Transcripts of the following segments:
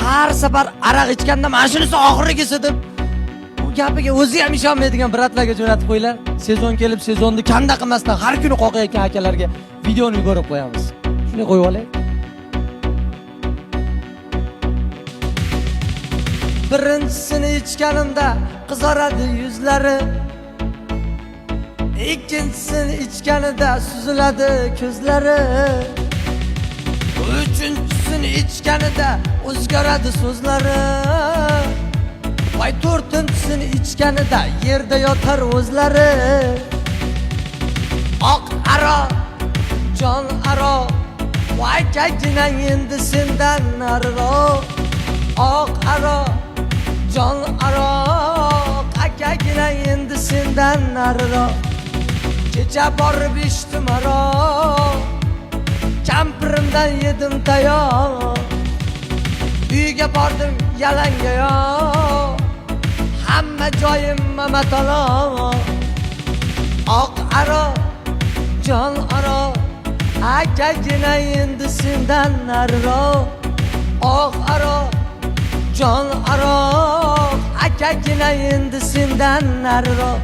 har safar aroq ichganda mana shunisi oxirgisi deb bu gapiga o'zi ham ishonmaydigan bratlarga jo'natib qo'yinglar. Sezon kelib sezonni kanda qilmasdan har kuni qoqayotgan akalarga videoni yuborib qo'yamiz. Shuni qo'yib olaylik. Birinchisini ichganimda qizaradi yuzlari, ikkinchisini ichganida suziladi ko'zlari, uchinchisini ichganida o'zgaradi so'zlari, voy to'rtinchisini ichganida yerda yotar o'zlari. Oq aro, jon aro, voy kajinang endi sendan nariroq. Oq aro, jon aro, akagina endi sendan nariroq. Kecha borib ichdim aroq, kampirimdan yedim tayoq. Uyga bordim yalangoyoq, hamma joyim mamataloq. Oq aro, jon aro, akagina endi sendan nariroq. Oq aro, jon aro, akagina endi sendan nariroq.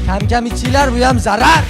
Kam kam ichinglar, bu ham zarar.